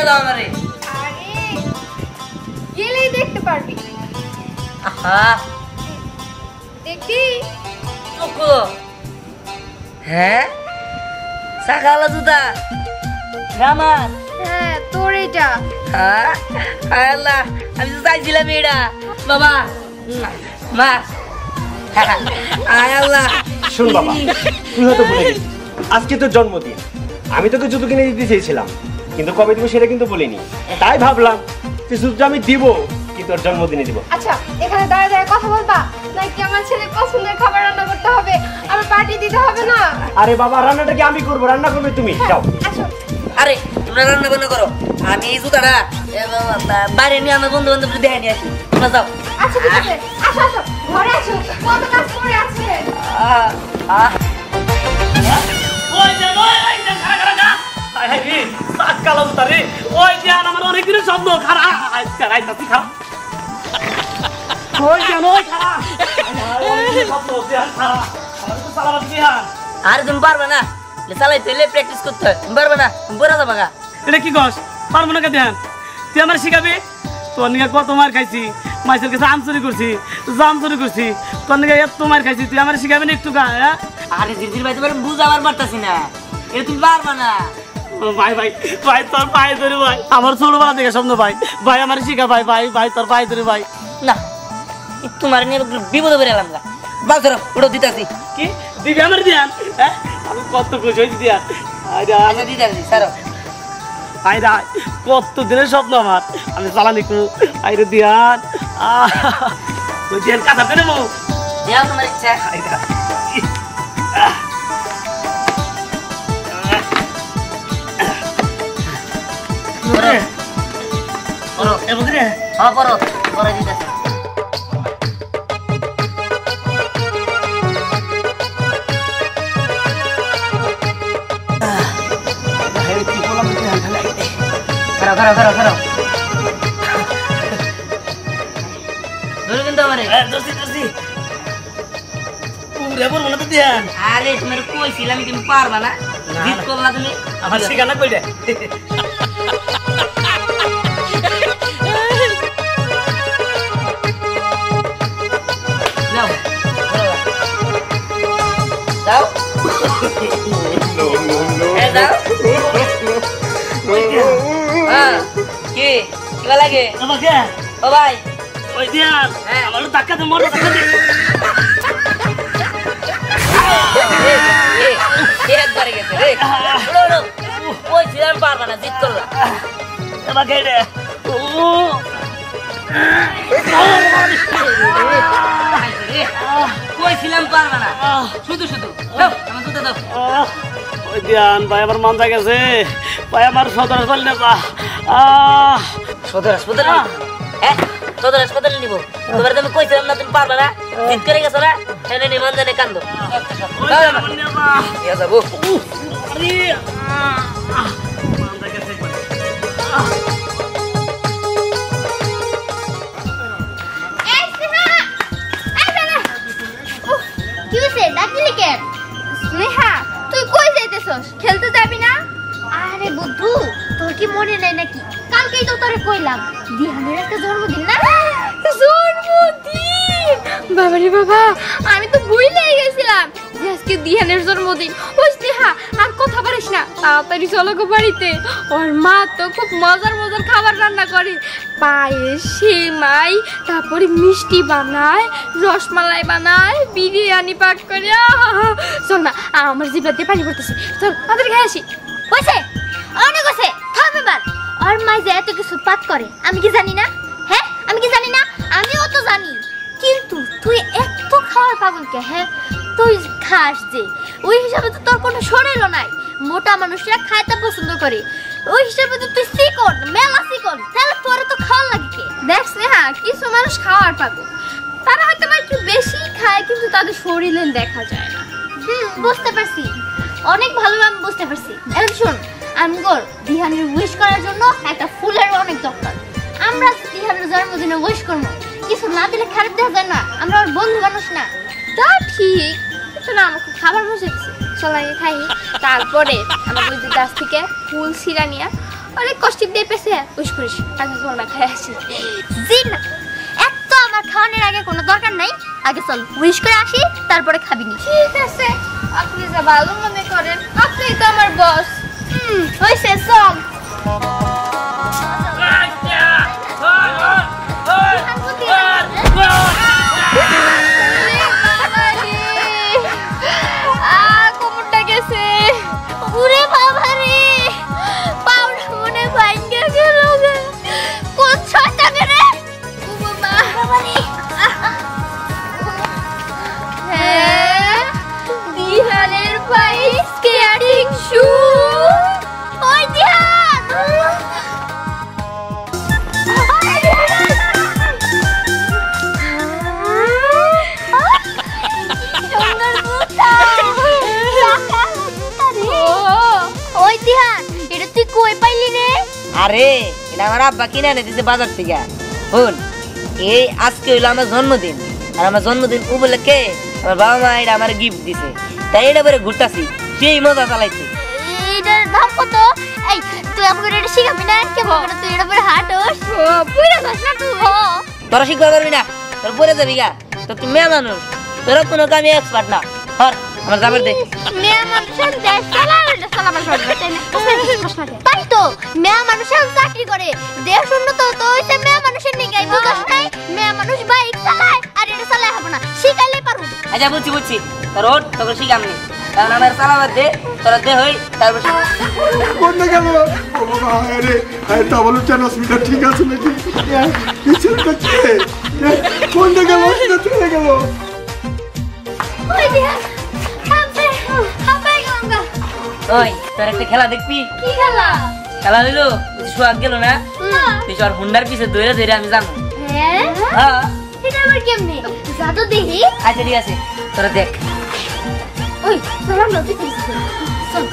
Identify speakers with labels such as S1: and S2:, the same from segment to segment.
S1: নিয়ে দাও আমারে।
S2: আরে গেলেই দেখতে পারবি। দেখবি
S1: চুকু হ্যাঁ সাকালা জুতা আমার।
S2: হ্যাঁ তোর এটা।
S1: হ্যাঁ আল্লাহ আমি তো চাইছিলাম এটা বাবা মা আল্লাহ।
S3: শোন বাবা, তুই হয়তো ভুলে গেছিস আজকে তোর জন্মদিন। আমি তোকে জুতো কিনে দিতে চেয়েছিলাম, কিন্তু কবে দিব সেটা কিন্তু বলিনি। তাই ভাবলাম যে জুতো আমি দিব, কিন্তু তোর জন্মদিনে দিব।
S2: আচ্ছা এখানে দাঁড়া দাঁড়া কথা বলবা নাকি আমার ছেলের পছন্দের খাবার রান্না করতে হবে, আমার পার্টি দিতে হবে না?
S3: আরে বাবা, রান্নাটা কি আমি করবো? রান্না করবে তুমি, যাও।
S2: আচ্ছা
S1: আরে তোমরা রান্না বান্না করো, আমি এই জুতাটা বাইরে নিয়ে আমার বন্ধু বান্ধব দেখে নিয়ে আসি, তোমরা যাও।
S2: আচ্ছা ঠিক আছে, আসো আসো ঘরে আসো, কত কাজ করে আছে।
S1: আরে তুমি পারবে না, চালাইতে হলে প্র্যাকটিস করতে হয়, তুমি পারবে না, তুমি পড়ে যাবা গা।
S4: এটা কি কস? পারবো না কে ধ্যান? তুই আমার শিখাবি? তোর নিয়ে কত মার খাইছি, মাছের কাছে আম চুরি করছি, জাম চুরি করছি, তোর নিয়ে এত মার খাইছি, তুই আমার শিখাবি না একটু গা?
S1: আরে জিরজির ভাই তোমার বুঝাবার পারতাছি না, এটা তুমি পারবা না।
S4: ভাই ভাই ভাই তোর পায়ে ধরে ভাই, আমার ছোটবেলা থেকে স্বপ্ন ভাই, ভাই আমার শিখা ভাই, ভাই ভাই তোর পায়ে ধরে ভাই।
S1: না তোমার নিয়ে বিপদে পড়ে এলাম গা, বাজার ওটা দিতাছি।
S4: কি দিবি আমার ধ্যান? হ্যাঁ আমি কত খুশি হয়েছি দিয়া।
S1: আচ্ছা দিতাছি স্যার।
S4: আইরা কত দিনের স্বপ্ন আমার, আমি চালানি কু আইরে দিয়ান। ওই দিয়ান কাঁথা পেরে মো
S1: দেও তোমার ইচ্ছা।
S4: আইরা
S1: করো
S4: এমন রে।
S1: হ্যাঁ করো, করে দিতাছি। খারাপ খারাপ খারাপ খারাপ ধরে কিন্তু আমারে। আরে তোমার কইছিলাম তুমি পারবা না, জিত করলা তুমি।
S4: আমার শিখানা কই রে?
S1: নাও দাও দাও। হ্যাঁ কি কিবা লাগে?
S4: আমাকে
S1: ও ভাই
S4: ওই দিয়ান আমার ধাক্কা দে, মোটর ধাক্কা দে।
S1: একবারে গেছে রে, কইছিলাম পারবা না, জিত করলা।
S4: আমাকে রে
S1: কইছিলাম পারবা না, শুধু শুধু দাও আমার জুতা দাও।
S4: ওই দিয়ান ভাই আমার মন গেছে ভাই, আমার সদর হাসপাতাল না যা।
S1: সদর হাসপাতাল? হ্যাঁ সদর হাসপাতালে নিবো? তোমার আমি কইছিলাম না তুমি পারবা না, জিত করে গেছো না, এনে নিমান জানে কান্দো যাবো।
S2: খেলতে যাবি না? আরে বুদ্ধু তোর কি মনে নাই নাকি, কালকেই তো তোরে কইলাম দিহানের একটা জন্মদিন না। জন্মদিন? বাবারে বাবা, আমি তো ভুলেই গেছিলাম যে আজকে দিহানের জন্মদিন। ওই স্নেহা আর কথা পারিস না, তাড়াতাড়ি চলো গো বাড়িতে। ওর মা তো খুব মজার মজার খাবার রান্না করে, পায়েস, সেমাই, তারপরে মিষ্টি বানায়, রসমালাই বানায়, বিরিয়ানি পাক করে। চল না, আমার জিভে পানি পড়তেছে, চল তাড়াতাড়ি খেয়ে আসি। হয়েছে অনেক হয়েছে, থাম এবার। আর মা যে এত কিছু পাক করে আমি কি জানি না? হ্যাঁ আমি কি জানি না? আমিও তো জানি, কিন্তু তুই এত খাওয়ার পাগল কে? হ্যাঁ তুই খাস যে, ওই হিসাবে তো তোর কোনো শরীরও নাই, মোটা মানুষরা খাইতে পছন্দ করে, ওই হিসাবে তো তুই চিকন, মেলা চিকন, তাহলে তোরে তো খাওয়া লাগে কে? দেখ স্নেহা, কিছু মানুষ খাওয়ার পাগল, তারা হয়তো একটু বেশি খায় কিন্তু তাদের শরীরে দেখা যায় না। বুঝতে পারছি, অনেক ভালো আমি বুঝতে পারছি। এখন শোন, আমগর দিহানের উইশ করার জন্য একটা ফুলের অনেক দরকার। আমরা দিহানের জন্মদিনে উইশ করবো, কিছু না দিলে খারাপ দেখা যায় না, আমরা ওর বন্ধু মানুষ না। তা ঠিক, শোনো আমাকে খাবার বসে দিচ্ছে, চল আগে খাই। তারপরে আমার ওই গাছ থেকে ফুল ছিঁড়া নিয়ে অনেক কষ্ট দিয়ে পেছে উইশ করিস আগে চল না খাই আসি জি না এত আমার খাওয়ানোর আগে কোনো দরকার নাই আগে চল উইশ করে আসি তারপরে খাবি নি ঠিক আছে আপনি যা ভালো মনে করেন আপনি তো আমার বস হইছে চল কোমরটা গেছে ওরে বাবা রে পাউডার মনে ভাঙ্গে গেল কোন শয়তানে রে ও বাবা বাবা রে হ্যাঁ দিহানের ভাই স্কেয়ারিং শু ওই দিহান ওই দিহান এটা তুই কই পাইলি রে
S1: আরে এটা আমার আব্বা কিনে এনে দিয়েছে বাজার থেকে শোন এই আজকে হইলো আমার জন্মদিন আর আমার জন্মদিন উপলক্ষে আমার বাবা মা এটা আমার গিফট দিছে তাই এটা পরে ঘুরতাছি সেই মজা চালাইছে
S2: এইটার দাম কত এই তুই আমাকে এটা শিখাবি না কেমন করে তুই এটা পরে হাঁটোস পুরো যাস না তুই
S1: তোরা শিখতে পারবি না তোর পরে যাবি গা তো তুই মেয়ে মানুষ তোরা কোনো কামে এক্সপার্ট না হর আমার যাবার দে
S2: মেয়ে মানুষের দেশ চালায় চালাবার পারবে তাই না তাই তো মেয়ে মানুষের চাকরি করে দেশ উন্নত তো হইছে মেয়ে মানুষের নিগাই বুঝছ নাই মেয়ে মানুষ বাইক চালায় আর এটা চালায় হবে না শিখাইলে পারবো
S1: আচ্ছা বুঝছি তোর ওঠ তোকে শিখামনি কারণ আমার চালাবার দে তোরা দে হই তারপর
S5: কোন গেল ও বাবা আরে আরে তা বলো জানো স্মিতা ঠিক আছে নাকি কিছু করছে কোন গেল না চলে গেল
S2: ওই দিয়া হামতে হামতে গঙ্গা
S1: ওই তোর একটা খেলা দেখবি
S2: কি খেলা
S1: খেলা হইলো সোয়াগ গেল না তুই চর হুন্ডার পিছে দৌড়ে দৌড়ে আমি যাবো
S2: হ্যাঁ
S1: হ্যাঁ
S2: এটা আবার কেমনে যা তো দেখি
S1: আচ্ছা ঠিক আছে তোরা দেখ
S2: ওই চলো না তুই চল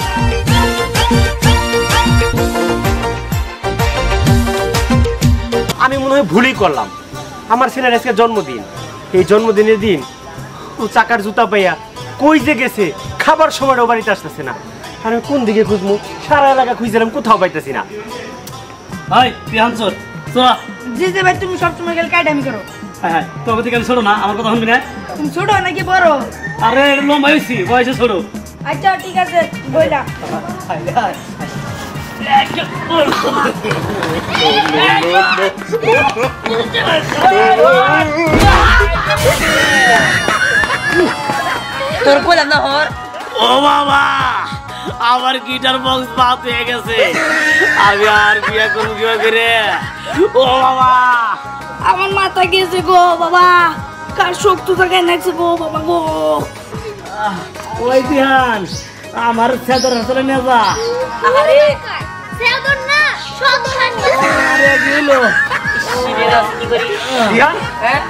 S3: আমি মনে হয় ভুলই করলাম আমার ছেলের আজকে জন্মদিন এই জন্মদিনের দিন ও চাকার জুতা পাইয়া কই যে গেছে খাবার সময় ও বাড়িতে আসতেছে না আর আমি কোন দিকে খুঁজবো সারা এলাকা খুঁজছিলাম কোথাও পাইতেছি না
S4: ভাই তুই আনছর চলা
S6: জি জি ভাই তুমি সবসময় গেলে কাইডামি করো
S4: হ্যাঁ হ্যাঁ তোকে থেকে আমি ছোট না আমার কথা শুনবি না
S6: তুমি ছোট নাকি বড়
S4: আরে লম্বা হয়েছি বয়সে ছোট
S6: আচ্ছা ঠিক আছে বইলা
S1: তোর কইলাম না হর
S4: ও বাবা আমার গিটার বক্স বাদ হয়ে গেছে আমি আর বিয়ে করবো কি করে ও বাবা
S6: আমার মাথা গেছে গো বাবা কার শক্তি থাকে নাকছে গো বাবা গো
S4: ওই ধ্যান আমার সেদর হাসলে নেজা
S1: আরে
S2: সেদর না সদর
S4: আরে গেল
S1: কি করি
S3: রিহান
S1: হ্যাঁ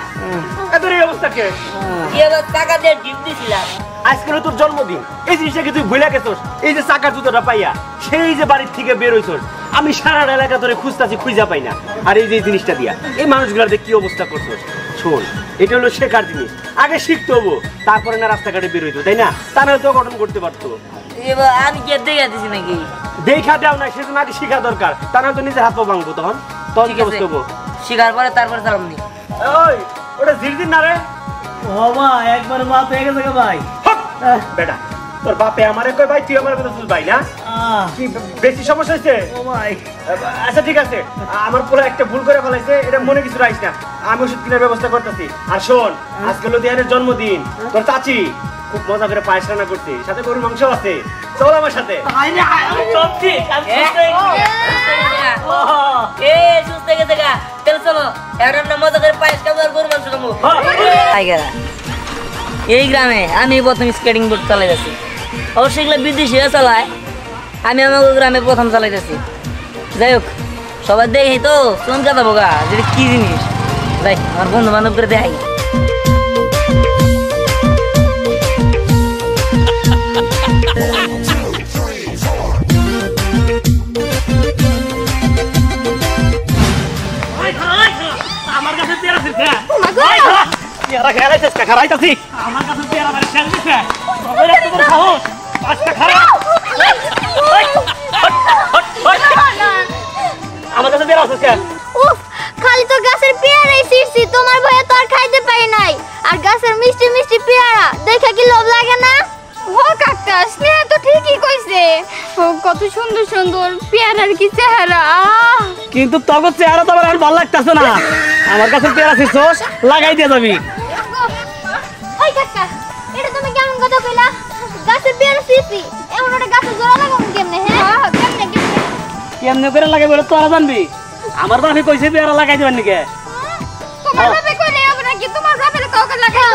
S3: এদের এই অবস্থা কে
S1: এবার টাকা দিয়ে গিফট দিছিলাম
S3: আজকে হলো তোর জন্মদিন এই জিনিসটাকে তুই ভুলে গেছস এই যে চাকার জুতোটা পাইয়া সেই যে বাড়ির থেকে বের হইছস আমি সারা এলাকা ধরে খুঁজতাছি খুঁজা পাই না আর এই যে জিনিসটা দিয়া এই মানুষগুলোর কি অবস্থা করছস শোন এটা হলো শেখার জিনিস আগে শিখতে হবো তারপরে না রাস্তাঘাটে বের হইতো তাই না তা নাহলে তো গঠন করতে পারতো
S1: এবার আমি কি দেখে দিছি নাকি
S3: দেখা দেও না সেজন্য আগে শিখা দরকার তা নাহলে তো নিজে হাত পা ভাঙবো তখন তখন কি অবস্থা হবো
S1: শিকার পরে তারপরে চালামনি
S3: ওই ওটা ঝিরঝির না রে
S4: বাবা একবার মাথা হয়ে গেছে গো ভাই
S3: বেটা তোর বাপে আমারে কই ভাই তুই আমার কথা শুন ভাই না কি বেশি সমস্যা হয়েছে
S4: ও ভাই
S3: আচ্ছা ঠিক আছে আমার পোলা একটা ভুল করে ফেলাইছে এটা মনে কিছু রাখিস না আমি ওষুধ কেনার ব্যবস্থা করতেছি আর শোন আজকে লুধিয়ানের জন্মদিন তোর চাচি খুব মজা করে পায়েস রান্না করছে সাথে গরুর মাংস আছে চল আমার সাথে
S1: সুস্থ গেছে গা তাহলে চলো এখন আমরা মজা করে পায়েস খাবো আর গরু মাংস খাবো এই গ্রামে আমি প্রথম স্কেটিং বোর্ড চালাই যাচ্ছি অবশ্যই এগুলো বিদেশিরা চালায় আমি আমার গ্রামে প্রথম চালাই যাচ্ছি যাই হোক সবাই দেখি তো চমকা যাবো গা যেটা কি জিনিস যাই আমার বন্ধু বান্ধব করে দেখাই
S4: আমার কাছে তেরা দিছে
S3: এরা খেলাইছিস কাকা রাইতাছি
S4: আমার কাছে তেরা মানে শেষ দিছে সবাই এত বড় সাহস পাঁচটা খারাপ দাঁড়া আছিস কেন?
S2: উফ খালি তো গাছের পেয়ারাই ছিঁড়ছি তোমার ভয়ে তো আর খাইতে পারি নাই আর গাছের মিষ্টি মিষ্টি পেয়ারা দেখে কি লোভ লাগে না ও কাকা স্নেহা তো ঠিকই কইছে ও কত সুন্দর সুন্দর পেয়ারার কি চেহারা
S4: কিন্তু তখন চেহারা তো আমার আর ভালো লাগতেছে না। আমার কাছে পেয়ারা ছিস লাগাই দিয়ে যাবি।
S2: ওই কাকা এটা তুমি কেমন কথা কইলা গাছের পেয়ারা ছিঁড়ছি এমন একটা গাছের জোড়া লাগাবো কেমনে হ্যাঁ কেমনে কেমনে
S4: কেমনে করে লাগাই বলে তোরা জানবি। আমার বাপে কইছে পেয়ারা লাগাই দিবেন নাকি?
S2: তোমার বাপে কইলে হবে নাকি তোমার বাপের কাউকে লাগাই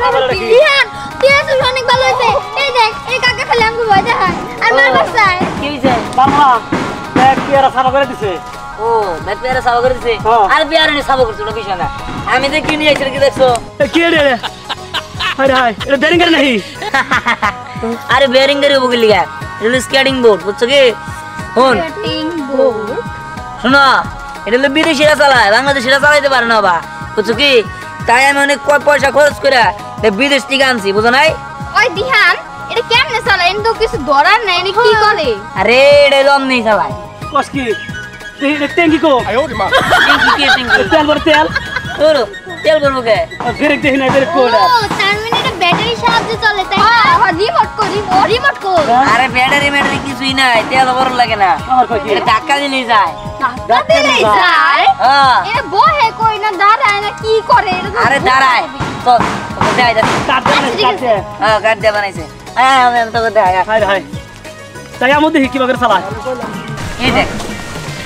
S2: দিবা নাকি দিহান দিহান তো অনেক ভালো হইছে এই দেখ এই কাকা খালি আঙ্গুর ভয় দেখায় আর মার বাসায়
S1: কি হইছে
S4: বাবা দেখ পেয়ারা সাফা করে দিছে।
S1: ও ভাই পেয়ারা সাবা করে দিছে
S4: হ্যাঁ।
S1: আর পেয়ারা নি সাবা করছিল বিষয় না আমি তো কিনে আইছি কি দেখছো
S4: কি রে হায় হায় এটা বেরিং করে নাকি?
S1: আরে বেয়ারিং করে বগলি গা এটা স্কেটিং বোর্ড বুঝছো কি হন শোনো এটা হলো বিদেশিরা চালায় বাংলাদেশিরা চালাইতে পারে না বা বুঝছো কি তাই আমি অনেক পয়সা খরচ করে বিদেশ থেকে আনছি বুঝো নাই
S2: ওই দিহান এটা কেমনে চালায় এনে তো কিছু ধরার নাই এটা কি করে
S1: আরে এটা লম নেই চালায়
S4: কস কি ট্যাঙ্কি কো তেল ভরে তেল
S1: ওরো তেল করবো কে
S4: ব্রেক দেখি না ব্রেক কো
S2: ও তার মানে এটা ব্যাটারি সাহায্যে চলে তাই না রিমোট করি রিমোট কো
S1: আরে ব্যাটারি ম্যাটারি কিছুই নাই তেল বড় লাগে না
S4: আমার কই কি
S1: এটা ধাক্কা দিলেই যায়
S2: ধাক্কা দিলেই যায়
S1: হ্যাঁ
S2: এ বহে কই না দাঁড়ায় না কি করে এটা তো
S1: আরে দাঁড়ায় চল তোকে দেখাই যাচ্ছে
S4: কাট দে কাট দে
S1: হ্যাঁ কাট দিয়ে বানাইছে হ্যাঁ আমি তোকে দেখাই
S4: হায় হায় তাই আমার দেখি কিভাবে চালায়।
S1: এই দেখ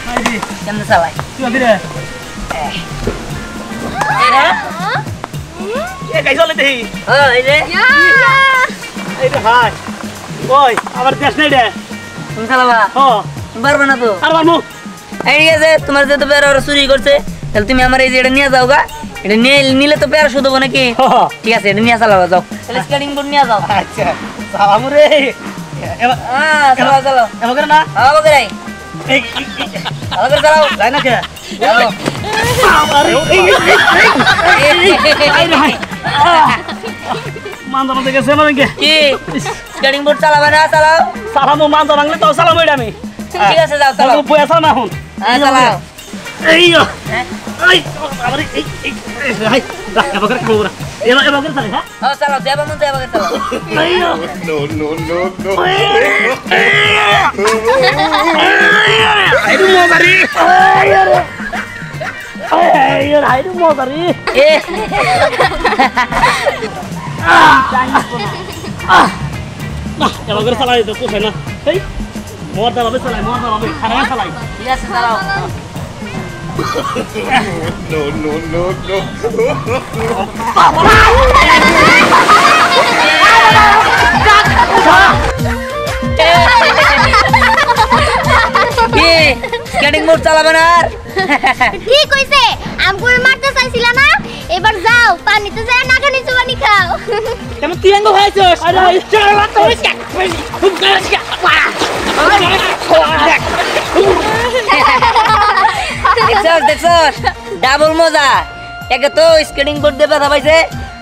S4: হায় রে
S1: কেমনে চালায়
S4: কিভাবে রে এ গাই চলে দেখি
S1: হ্যাঁ এই যে
S4: এই রে হায় ওই আমার দেশ নাই রে
S1: তুমি চালাবা
S4: ও
S1: পারবে না তো
S4: আর মারমু
S1: এই ঠিক আছে তোমার যেহেতু পেয়ারা ওরা চুরি করছে তাহলে তুমি আমার এই যে এটা নিয়ে যাও গা এটা নিলে তো পেয়ারা শুধু নাকি ঠিক আছে এটা নিয়ে চালাবা যাও তাহলে স্কেটিং বোর্ড নিয়ে যাও
S4: আচ্ছা সালাম রে
S1: হ্যাঁ চালাও চালাও
S4: এমন করে না
S1: হ্যাঁ বকরাই
S4: এই
S1: ভালো করে চালাও
S4: যাই না কে
S1: চালাও
S4: মান্দা মান্দা গেছে না নাকি
S1: কি স্কেটিং বোর্ড চালাবা না চালাও
S4: সালামু মান্দা ভাঙলে তো সালাম হইডা আমি
S1: ঠিক আছে যাও চালাও
S4: বয়া সালাম এখন
S1: হ্যাঁ চালাও
S4: এই
S1: হ্যাঁ
S4: এই আমার এই হাই রাখ এবার করে খাবো না এবার এবার করে চালাই হ্যাঁ
S1: হ্যাঁ চালাও দেবা মন দেবা চালাও
S4: এই
S5: No, no, no, no.
S4: আইরু মজারি আইরু মজারি
S1: এ
S4: এবার করে চালাই তো পোষায় না এই মজা ভাবে চালাই খারাপ চালাই
S1: ঠিক আছে চালাও
S5: No, no, no, no.
S1: কি স্কেটিং বোর্ড চালাবে না আর
S2: ঠিক কইছে আমগুলো মারতে চাইছিলা না এবার যাও পানিতে যায় নাগা নিচু পানি খাও
S4: কেমন তিরঙ্গ হয়েছিস আরে চলা তো
S1: দেখছস ডাবল মজা একে তো স্কেটিং বোর্ড দিয়ে ব্যথা পাইছে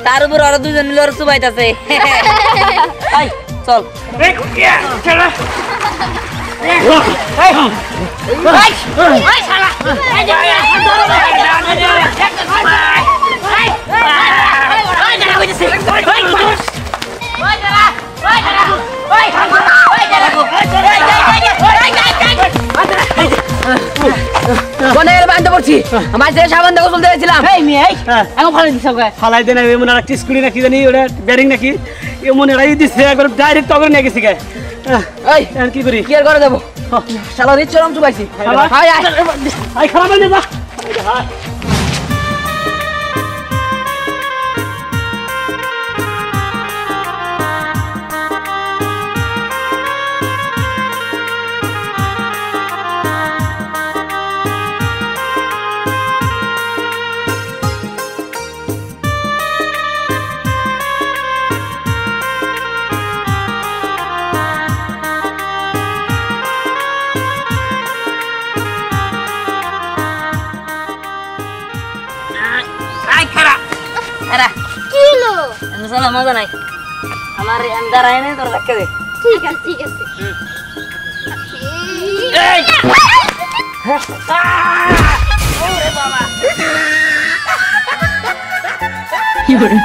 S1: তার উপর আরো দুজন মিলে ওরা চুবাইতাছে আই চল
S6: কোনে গেলে বান্ধব করছি আমার যে সাবান দেখো চলতে গেছিলাম এই মেয়ে এখন ভালো দিছ
S4: ফালাই দেন এমন একটা স্কুটি নাকি জানি ওটা ব্যারিং নাকি এমন এরাই দিচ্ছে একবার ডাইরেক্ট তখন নিয়ে গেছি গে
S6: এই
S4: এখন কি করি
S6: কি আর করে দেবো শালা রিচ চরম চুবাইছি হাই হাই
S4: আই খারাপ হয়ে যা
S1: আরে
S2: কি হলো
S1: চলো মজা নাই আমার আমি দাঁড়াই নাই তোর ধাক্কা দে
S2: ঠিক আছে ঠিক আছে
S1: এই ওরে বাবা কি করে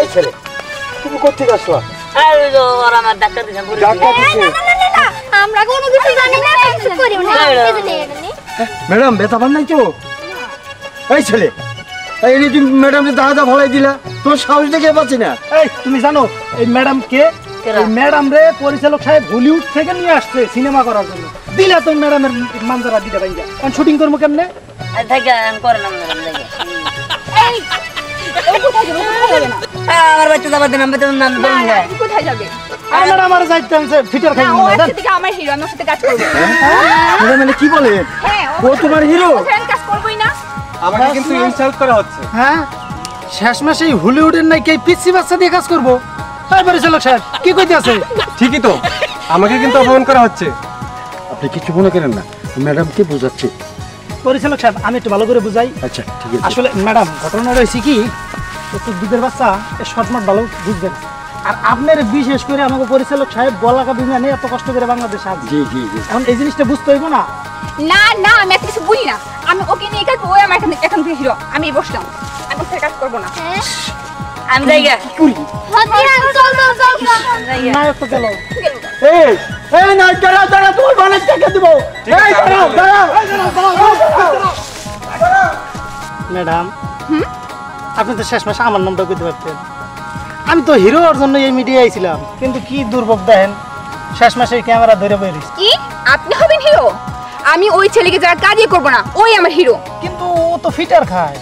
S5: এই ছেলে তুমি কোথেকে আসছো?
S1: আরে ওর আমার ডাক্তার দিছেন পুরো
S5: ডাক্তার দিছে?
S2: না আমরা কোনো কিছু জানি না কিছু করি না
S5: ম্যাডাম ব্যথা পান নাই তো? এই ছেলে এই রে তুমি ম্যাডামকে দাদা ভালাই দিলা, তোর সাহস দেখে পাচ্ছি না।
S7: এই তুমি জানো এই ম্যাডাম কে? এই ম্যাডাম রে পরিচালক সাহেব হলিউড থেকে নিয়ে আসছে সিনেমা করার জন্য। দিলা তো ম্যাডামের মানজারা দিতে পারি না, কারণ শুটিং করবো কেমনে?
S1: আরে থেকে করে না ম্যাডাম দেখে
S2: এই ও কোথায় যাবে? কোথায় যাবে না
S1: আমার বাচ্চা যাবার দিন আমি তো নাম বলুন না
S2: তুই কোথায় যাবে?
S7: আর ম্যাডাম আমার যাইতে আছে ফিটার খাই
S2: না
S7: না
S2: ও
S7: ম্যাডাম।
S2: আজকে থেকে আমার হিরো, আমার সাথে কাজ করবে।
S5: ম্যাডাম মানে কি বলে?
S2: হ্যাঁ
S5: ও তোমার হিরো?
S2: ওখানে কাজ করবই না।
S3: আমাকে কিন্তু ইনসাল্ট করা হচ্ছে।
S7: হ্যাঁ শেষ মাসে এই হলিউডের নাকি এই পিসি বাচ্চা দিয়ে কাজ করবো? এই পরিচালক সাহেব কি কইতে আছে?
S3: ঠিকই তো, আমাকে কিন্তু অপমান করা হচ্ছে।
S5: আপনি কিছু মনে করেন না, ম্যাডামকে বোঝাচ্ছি।
S7: পরিচালক সাহেব আমি একটু ভালো করে বুঝাই।
S5: আচ্ছা ঠিক আছে।
S7: আসলে ম্যাডাম ঘটনা রয়েছে কি, একটু দুধের বাচ্চা শর্টমাট ভালো বুঝবেন। আর আপনার বিশেষ করে আমাকে পরিচালক সাহেব বলাকা বিমানে এত কষ্ট করে বাংলাদেশে আসছে,
S5: জি জি জি।
S7: এখন এই জিনিসটা বুঝতে হইব না।
S2: না না আমি এত কিছু বুঝি না, আমি ওকে নিয়ে কাজ করবো, ও আমার এখন থেকে হিরো, আমি বসলাম, আমি ওর সাথে কাজ করবো না।
S1: আমি যাই গা
S2: চল চল চল
S7: নায়ক তো গেল।
S5: এই এই না দাঁড়া দাঁড়া, তোমার বানের টাকা দেবো। এই দাঁড়াও দাঁড়াও।
S7: ম্যাডাম আপনি তো শেষ মাসে আমার নামটা কইতে পারতেন। আমি তো হিরোর জন্য এই মিডিয়া আইছিলাম, কিন্তু কি দুর্ভোগ দেখেন, শেষ মাসে ক্যামেরা ধরে বই রইছে।
S2: কি আপনি হবেন হিরো? আমি ওই ছেলেকে যারা কাজই করবো না, ওই আমার হিরো।
S7: কিন্তু ও তো ফিটার খায়।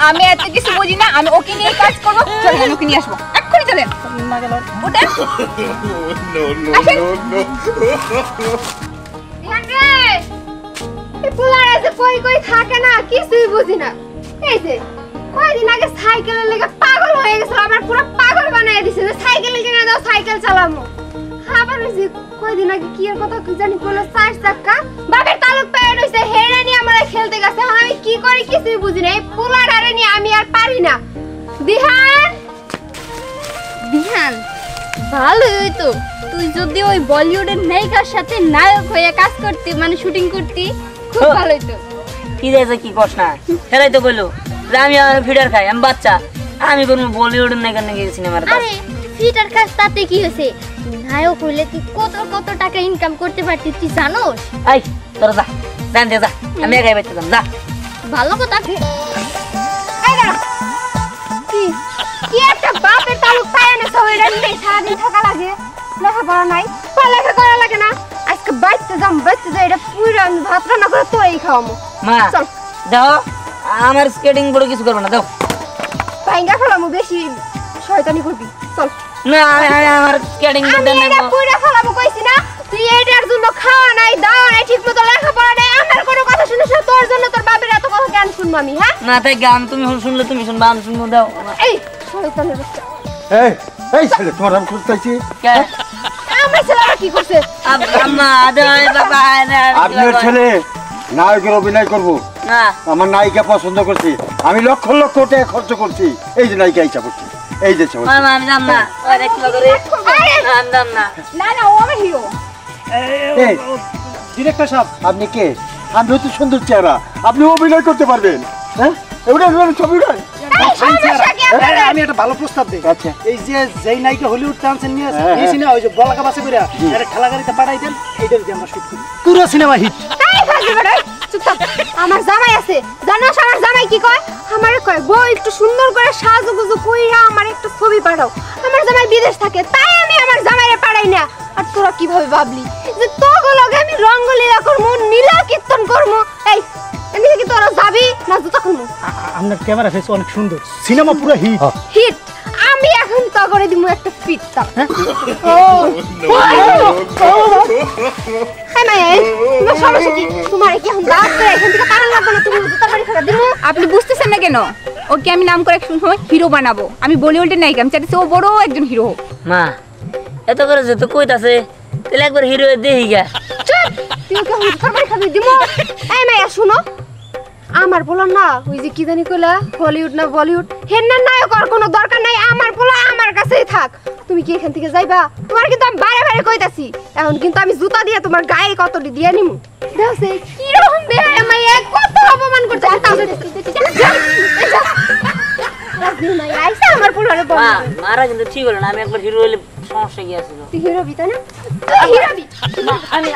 S2: আমি এত কিছু বুঝি না, আমি ওকে নিয়ে কাজ করবো। চল আমি ওকে নিয়ে আসবো, এক্ষুনি চলেন।
S7: না গেল
S2: ওঠেন। আসেন। ধ্যান রে, এই পোলার আছে কই কই থাকে না, কিছুই বুঝি না। এই যে কয়দিন আগে সাইকেলের লেগে পাগল হয়ে গেছিল, আমার পুরো পাগল বানায় দিছে যে সাইকেল কিনে দাও, সাইকেল চালামু। আবার ওই যে কয়দিন আগে কি এর কথা কি জানি বলে, 4 চাকা বাপের তালুক পায়ে রইছে, হেরে নিয়ে আমরা খেলতে গেছে। এখন আমি কি করি কিছুই বুঝি না, এই পোলাটারে নিয়ে আমি আর পারি না। দিহান দিহান ভালোই হইতো তুই যদি ওই বলিউডের নায়িকার সাথে নায়ক হয়ে কাজ করতি, মানে শুটিং করতি, খুব ভালো হইতো।
S1: কি দিয়েছে কি কষ্ট না সেটাই তো বললো যে আমি আমার ফিডার খাই, আমি বাচ্চা, আমি বলবো বলিউডের নায়িকা নাকি সিনেমার কাজ।
S8: আরে ফিটার কাজ তাতে কি হয়েছে? নায়ক হইলে তুই কত কত টাকা ইনকাম করতে পারতি, তুই জানোস?
S1: এই তোরা যা জানতে যা, আমি একাই বাইতে যাম, যা।
S8: ভালো কথা।
S2: এই দাঁড়া, কি কি একটা বাপের তালুক পায়ে না, সব এটা নিয়ে সারাদিন থাকা লাগে, লেখাপড়া নাই, পড়ালেখা করা লাগে না। আজকে বাইতে যাম, বাইতে যাই, এটা পুরো আমি ভাত রান্না করে তোই খাওয়ামো।
S1: মা
S2: চল
S1: দাও, আমার স্কেটিং বোর্ডে কিছু করবো না, দাও।
S2: ভাইঙ্গা ফেলামো, বেশি শয়তানি করবি। চল
S1: না আমি আমার স্কেটিং
S2: আমি
S1: বোর্ডে
S2: এটা
S1: নেবো।
S2: পুরো ফেলামো কইছি না, তুই এটার জন্য খাওয়া নাই, দাওয়া নাই, ঠিক মতো লেখাপড়া নাই, আমার কোনো কথা শুনিস না, তোর জন্য তোর বাপের এত কথা কেন শুনবো আমি? হ্যাঁ
S1: না তাই গান তুমি শুনলে তুমি শুনবা, আমি শুনবো, দাও।
S2: এই শয়তানের বাচ্চা,
S5: এই এই ছেলে তোমার আমি খুঁজতেছি।
S1: কে?
S2: আমার ছেলেটা কি করছে?
S1: আম্মা দাও বাবা,
S5: আপনার ছেলে নায়কের অভিনয় করব,
S1: না
S5: আমার নায়িকা পছন্দ করছি, আমি লক্ষ লক্ষ টাকা খরচ করছি, এই যে নায়িকা ইচ্ছা করছি, এই যে ছেলে।
S1: মামা আমি যাম না, ওই দেখি করে
S2: আরে
S1: না, আমি যাম না।
S2: না না, ও আমার হিরো।
S5: এই
S7: ডিরেক্টর সাহেব
S5: আপনি কে? আমি হচ্ছে সুন্দর চেহারা, আপনি অভিনয় করতে পারবেন? হ্যাঁ ওটা ছবি নয়।
S2: এই সমস্যা কি আপনাদের?
S7: আমি একটা ভালো প্রস্তাব দিই।
S5: আচ্ছা।
S7: এই যে যেই নায়িকা হলিউড টানছেন নিয়ে আসে,
S5: হ্যাঁ,
S7: এই সিনেমা ওই যে বলাকা বাসে করে একটা খেলা গাড়িতে পাঠাই দেন, এইটা দিয়ে আমরা শুট করি, পুরো সিনেমা হিট।
S2: এই ফাজি বেটা, চুপ থাক। আমার জামাই আছে, জানোস আমার জামাই কি কয়? আমারে কয় গো একটু সুন্দর করে সাজুগুজু কইরা আমার একটু ছবি পাঠাও। আমার জামাই বিদেশ থাকে, তাই আমি আমার জামাইরে পাঠাই না। আর তোরা কিভাবে ভাবলি যে তোগুলোকে আমি রঙ্গলীলা করবো, নীলা কীর্তন করবো? এই এমনি কি তোরা যাবি না জুতা খুলবো?
S7: আপনার ক্যামেরা ফেস অনেক সুন্দর, সিনেমা পুরো হিট।
S2: হিট আমি এখন তো করে দিমু একটা ফিট তা। হ্যাঁ না, এই তোমার সমস্যা কি? তোমার কি এখন দাঁত করে এখান থেকে পারা লাগবে না, তুমি জুতা বাড়ি ফেলা দিমু?
S9: আপনি বুঝতেছেন না কেন? ও
S2: ওকে আমি নাম করে একজন হিরো বানাবো। আমি বলিউডের নায়িকা, আমি চাইছি ও বড় একজন হিরো হোক।
S1: মা এত করে যেহেতু কইতাছে তাহলে একবার হিরো দেখি গা।
S9: চুপ, তুই ওকে হুঁশকার খাবি দিমো। এই মাইয়া শুনো, আমার বলো না ওই যে কি জানি কইলা হলিউড না বলিউড হেন্নার নায়ক আর কোনো দরকার নাই, আমার বলো আমার কাছেই থাক। তুমি কি এখান থেকে যাইবা? তোমার কিন্তু আমি বারে বারে কইতাছি, এখন কিন্তু আমি জুতা দিয়ে তোমার গায়ে কতটি দিয়ে নিমু। দেখছে কি রকম বেহায়া মাইয়া, কত অপমান করতে আমার পোলারে বল।
S1: মারা কিন্তু ঠিক হলো না, আমি একবার হিরো হইলে সমস্যা কি আছে?
S9: তুই হিরো বিতা না, তুই হিরো বি।
S1: আমি